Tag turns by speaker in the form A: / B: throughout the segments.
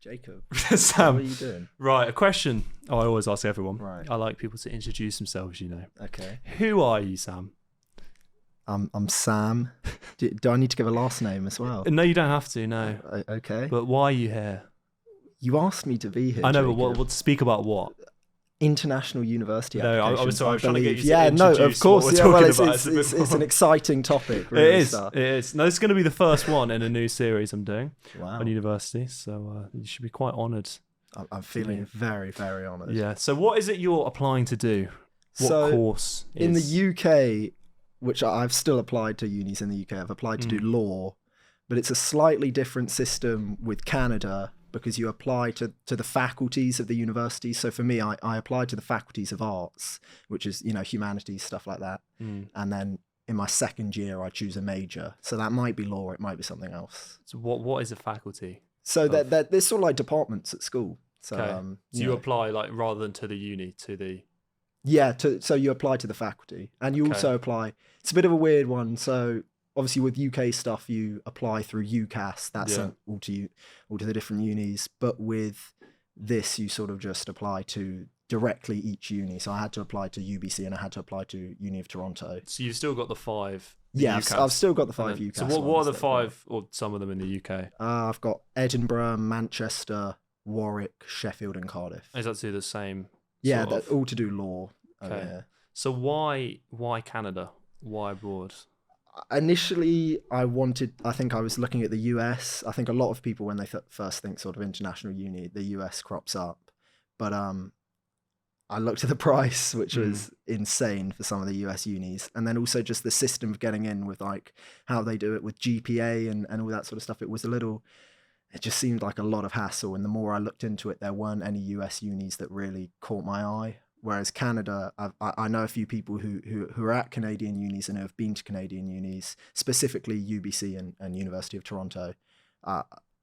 A: Jacob,
B: Sam,
A: what are you doing?
B: right, a question I always ask everyone.
A: Right.
B: I like people to introduce themselves,
A: Okay.
B: Who are you, Sam?
A: I'm Sam. Do I need to give a last name as well?
B: No, you don't have to, no.
A: Okay.
B: But why are you here?
A: You asked me to be here.
B: I know,
A: Jacob.
B: but what speak about what?
A: International university
B: No, I
A: applications.
B: was sorry, I was trying to get you to
A: yeah, no, of
B: introduce
A: course.
B: what we're
A: Yeah, well,
B: talking about.
A: it's an exciting topic. Really,
B: It is.
A: Stuff.
B: It is. No, it's going to be the first one in a new series I'm doing
A: Wow.
B: on university, so you should be quite honoured.
A: I'm feeling very, very honoured.
B: Yeah. So what is it you're applying to do? What course is?
A: In the UK, which I've still applied to unis in the UK, I've applied to do law, but it's a slightly different system with Canada because you apply to the faculties of the university. So for me, I applied to the faculties of arts, which is, humanities, stuff like that. And then in my second year, I choose a major. So that might be law, it might be something else.
B: So what is a faculty?
A: So there's sort of like departments at school. So,
B: okay. So you apply like rather than to the uni, to the...
A: Yeah, so you apply to the faculty. And you also apply... It's a bit of a weird one. So obviously with UK stuff, you apply through UCAS. That's sent all to the different unis. But with this, you sort of just apply to directly each uni. So I had to apply to UBC and I had to apply to Uni of Toronto.
B: So you've still got the 5.
A: Yeah, I've still got the 5 UCAS.
B: So what are the 5 or some of them in the UK?
A: I've got Edinburgh, Manchester, Warwick, Sheffield, and Cardiff.
B: Is that to the same?
A: Yeah, they're all to do law.
B: Okay. So why Canada? Why abroad?
A: Initially, I think I was looking at the US. I think a lot of people, when they first think sort of international uni, the US crops up. But I looked at the price, which was insane for some of the US unis. And then also just the system of getting in with like how they do it with GPA and all that sort of stuff. It just seemed like a lot of hassle. And the more I looked into it, there weren't any US unis that really caught my eye. Whereas Canada, I know a few people who are at Canadian unis and who have been to Canadian unis, specifically UBC and University of Toronto.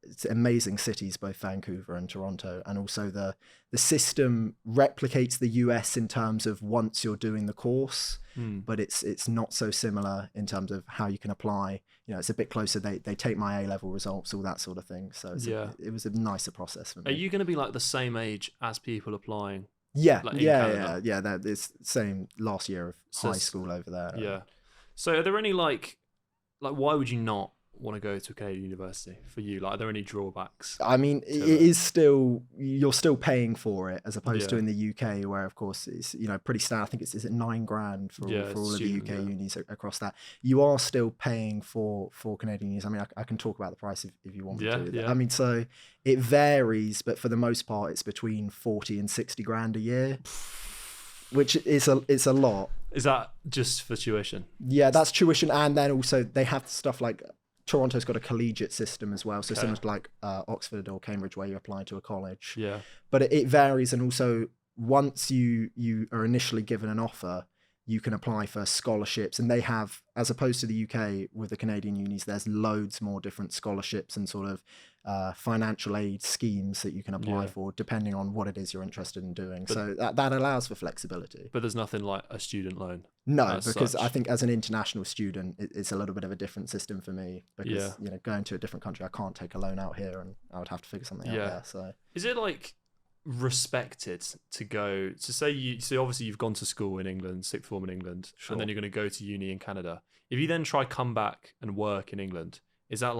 A: It's amazing cities, both Vancouver and Toronto. And also the system replicates the US in terms of once you're doing the course, but it's not so similar in terms of how you can apply. It's a bit closer. They take my A-level results, all that sort of thing. So it was a nicer process for me.
B: Are you going to be like the same age as people applying?
A: Yeah,
B: like
A: yeah. It's same last year of high school over there.
B: Yeah. So are there any like why would you not want to go to a Canadian university for you? Like, are there any drawbacks?
A: I mean, you're still paying for it as opposed to in the UK, where of course it's pretty standard. I think is it $9,000 for all of the UK unis across that. You are still paying for Canadian unis. I mean, I can talk about the price if you want me to.
B: Yeah.
A: I mean, so it varies, but for the most part, it's between 40 and 60 grand a year, which is a lot.
B: Is that just for tuition?
A: Yeah, that's tuition, and then also they have stuff like Toronto's got a collegiate system as well, so similar to like Oxford or Cambridge, where you apply to a college. Yeah. But it varies, and also once you are initially given an offer, you can apply for scholarships, and they have, as opposed to the UK with the Canadian unis, there's loads more different scholarships and sort of financial aid schemes that you can apply for depending on what it is you're interested in doing. But, so that allows for flexibility.
B: But there's nothing like a student loan.
A: No, because I think as an international student, it's a little bit of a different system for me because going to a different country, I can't take a loan out here, and I would have to figure something out there. So is
B: it like respected to go to so obviously you've gone to school in England, sixth form in England, and then you're going to go to uni in Canada. If you then come back and work in England, is that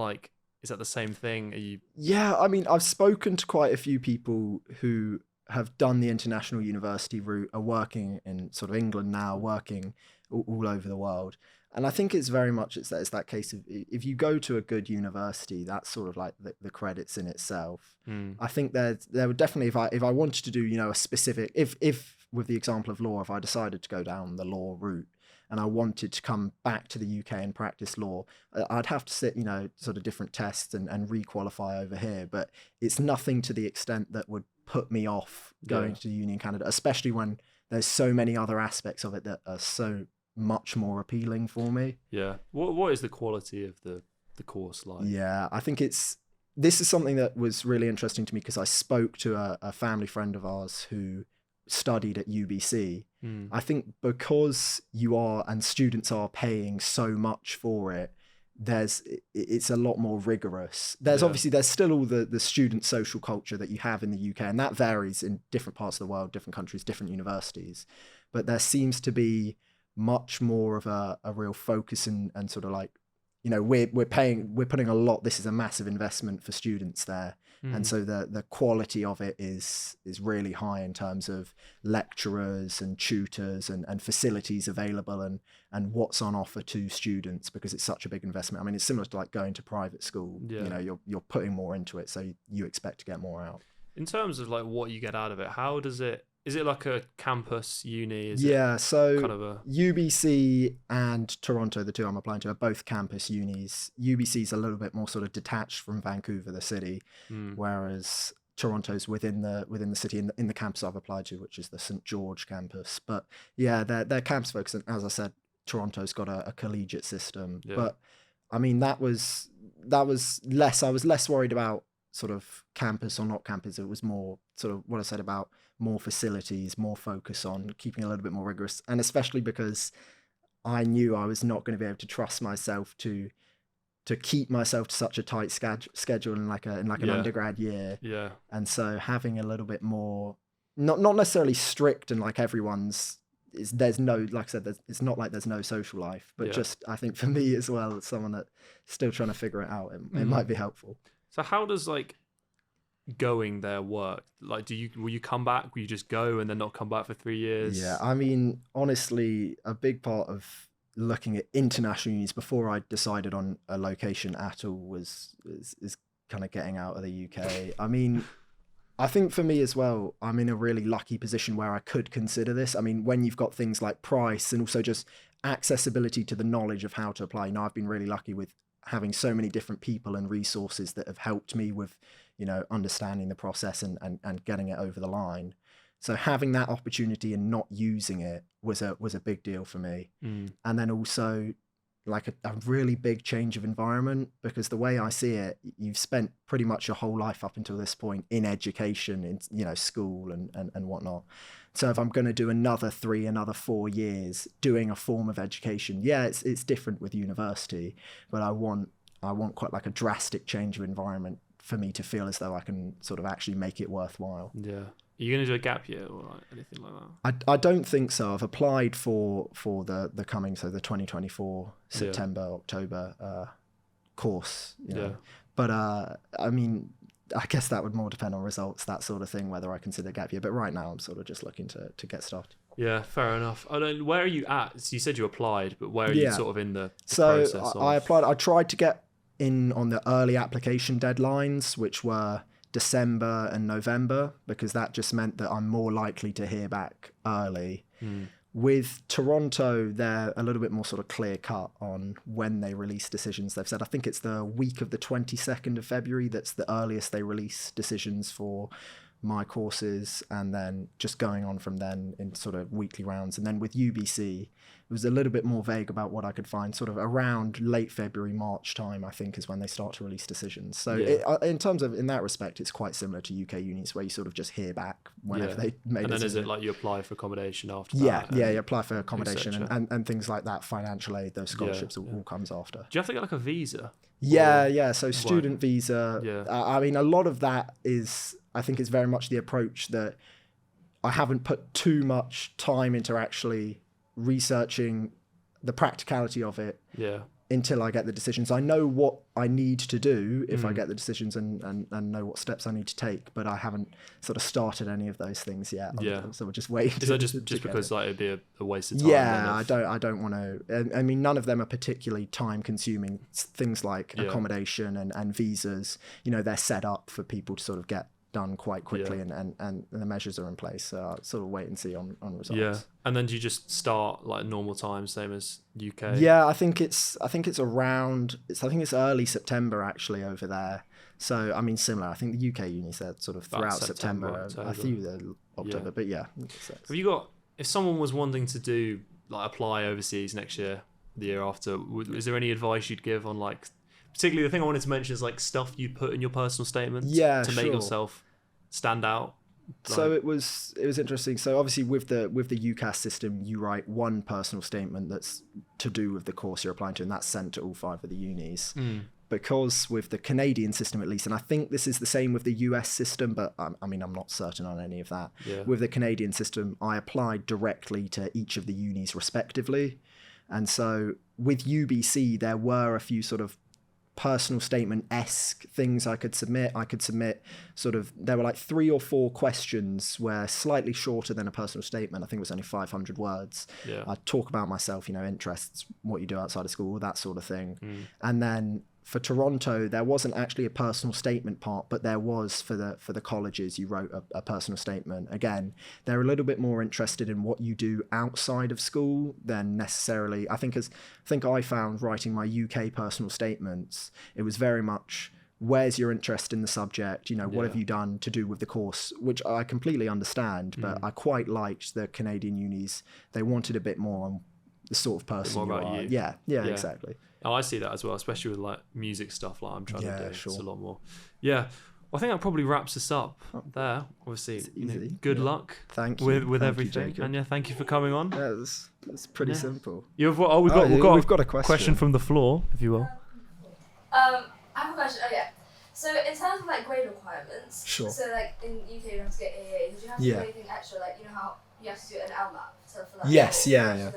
B: the same thing?
A: Yeah, I mean, I've spoken to quite a few people who have done the international university route, are working in sort of England now, working all over the world. And I think it's very much, it's that case of if you go to a good university, that's sort of like the credits in itself. I think there would definitely, if I wanted to do, a specific, if with the example of law, if I decided to go down the law route and I wanted to come back to the UK and practice law, I'd have to sit, sort of different tests and re-qualify over here. But it's nothing to the extent that would put me off going to uni in Canada, especially when there's so many other aspects of it that are so much more appealing for me.
B: Yeah. What is the quality of the course like?
A: Yeah, I think this is something that was really interesting to me because I spoke to a family friend of ours who studied at UBC. I think because students are paying so much for it, it's a lot more rigorous. There's obviously there's still all the student social culture that you have in the UK, and that varies in different parts of the world, different countries, different universities. But there seems to be much more of a real focus and sort of like, you know, we're putting a lot. This is a massive investment for students there, and so the quality of it is really high in terms of lecturers and tutors and facilities available and what's on offer to students, because it's such a big investment. I mean, it's similar to like going to private school. You know, you're putting more into it, so you expect to get more out.
B: In terms of like what you get out of it, how does it? Is it like a campus uni?
A: So
B: kind of a...
A: UBC and Toronto, the two I'm applying to, are both campus unis. UBC's a little bit more sort of detached from Vancouver, the city, whereas Toronto's within the city in the campus I've applied to, which is the St. George campus. But yeah, they're campus focused, and as I said, Toronto's got a collegiate system. But I mean, that was less. I was less worried about sort of campus or not campus. It was more sort of what I said about more facilities, more focus on keeping a little bit more rigorous, and especially because I knew I was not going to be able to trust myself to keep myself to such a tight schedule in like an undergrad year. And so having a little bit more, not necessarily strict and like everyone's there's no, like I said, it's not like there's no social life, but just I think for me as well, as someone that's still trying to figure it out, it might be helpful.
B: So how does like going there work? Like, will you come back? Will you just go and then not come back for 3 years?
A: Yeah, I mean, honestly, a big part of looking at international unis before I decided on a location at all is kind of getting out of the UK. I mean, I think for me as well, I'm in a really lucky position where I could consider this. I mean, when you've got things like price and also just accessibility to the knowledge of how to apply, you know, I've been really lucky with having so many different people and resources that have helped me with, you know, understanding the process and getting it over the line. So having that opportunity and not using it was a big deal for me. And then also like a really big change of environment, because the way I see it, you've spent pretty much your whole life up until this point in education, in, you know, school and whatnot. So if I'm going to do another 4 years doing a form of education, yeah, it's different with university, but I want quite like a drastic change of environment for me to feel as though I can sort of actually make it worthwhile.
B: Yeah. Are you going to do a gap year or like anything like that?
A: I don't think so. I've applied for the coming, so the 2024 September, October course, you know. But I mean, I guess that would more depend on results, that sort of thing, whether I consider gap year. But right now I'm sort of just looking to get started. Yeah,
B: fair enough. Where are you at? So you said you applied, but where are you sort of in the
A: process?
B: So
A: I applied. I tried to get in on the early application deadlines, which were December and November, because that just meant that I'm more likely to hear back early. With Toronto, they're a little bit more sort of clear cut on when they release decisions. They've said, I think it's the week of the 22nd of February. That's the earliest they release decisions for my courses, and then just going on from then in sort of weekly rounds. And then with UBC, it was a little bit more vague about what I could find. Sort of around late February, March time, I think, is when they start to release decisions. So in terms of, in that respect, it's quite similar to UK unis, where you sort of just hear back whenever they made
B: And then
A: decision.
B: is it like you apply for accommodation after that?
A: Yeah, you apply for accommodation and things like that, financial aid, those scholarships all comes after.
B: Do you have to get like a visa?
A: Yeah. So student visa. I mean, a lot of that is, I think it's very much the approach that I haven't put too much time into actually researching the practicality of it until I get the decisions. I know what I need to do if I get the decisions and know what steps I need to take, but I haven't sort of started any of those things yet. So we're just waiting.
B: Is that just because like it'd be a waste of time?
A: Yeah, I don't want to. I mean, none of them are particularly time consuming. Things like accommodation and visas, you know, they're set up for people to sort of get done quite quickly and the measures are in place, so I'll sort of wait and see on results. And
B: then do you just start like normal time, same as UK? I think it's
A: early September actually over there, so I mean similar. I think the UK unis are sort of throughout September, I think they're October, but have
B: you got, if someone was wanting to do like apply overseas next year, the year after, is there any advice you'd give on like, particularly the thing I wanted to mention is like stuff you put in your personal statements to make yourself stand out?
A: So it was interesting. So obviously with the UCAS system, you write one personal statement that's to do with the course you're applying to, and that's sent to all 5 of the unis. Because with the Canadian system, at least, and I think this is the same with the US system, but I mean, I'm not certain on any of that.
B: Yeah.
A: With the Canadian system, I applied directly to each of the unis respectively. And so with UBC, there were a few sort of personal statement-esque things I could submit. I could submit sort of, there were like 3 or 4 questions where slightly shorter than a personal statement. I think it was only 500 words.
B: Yeah.
A: I'd talk about myself, you know, interests, what you do outside of school, that sort of thing. And then for Toronto, there wasn't actually a personal statement part, but there was for the colleges. You wrote a personal statement. Again, they're a little bit more interested in what you do outside of school than necessarily. I think I found writing my UK personal statements, it was very much, where's your interest in the subject? You know, what have you done to do with the course? Which I completely understand, but I quite liked the Canadian unis. They wanted a bit more on the sort of person you are. Yeah, exactly.
B: Oh, I see that as well, especially with like music stuff like I'm trying to do.
A: Sure.
B: It's a lot more. Yeah. Well, I think that probably wraps us up there. Obviously, good luck.
A: Thank you.
B: With
A: Thank
B: everything.
A: You,
B: and thank you for coming on.
A: Yeah, it's pretty simple.
B: We've got a question from the floor, if you will.
C: I have a question. Oh yeah. So in terms of like grade requirements,
A: sure.
C: So like in UK you have to get AA. Did you have to do anything extra? Like, you know how you have to do an LMAP? So for that.
A: Yes. Yeah.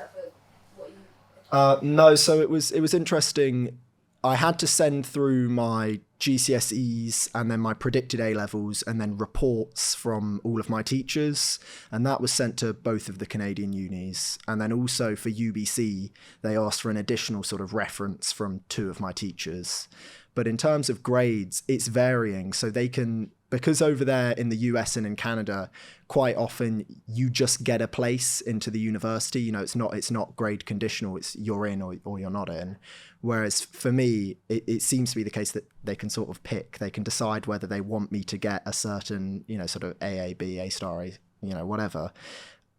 A: No, so it was interesting. I had to send through my GCSEs and then my predicted A levels and then reports from all of my teachers, and that was sent to both of the Canadian unis. And then also for UBC, they asked for an additional sort of reference from 2 of my teachers. But in terms of grades, it's varying. So they can, because over there in the US and in Canada, quite often you just get a place into the university. You know, it's not grade conditional. It's you're in or you're not in. Whereas for me, it seems to be the case that they can sort of pick. They can decide whether they want me to get a certain, you know, sort of AA, B, A star, you know, whatever.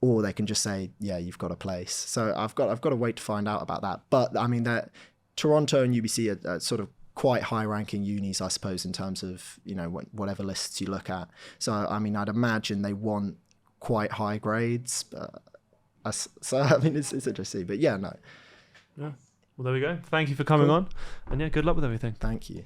A: Or they can just say, yeah, you've got a place. So I've got to wait to find out about that. But I mean, that Toronto and UBC are sort of quite high-ranking unis, I suppose, in terms of, you know, whatever lists you look at. So, I mean, I'd imagine they want quite high grades. So, I mean, it's interesting. But yeah, no.
B: Yeah. Well, there we go. Thank you for coming on. And yeah, good luck with everything.
A: Thank you.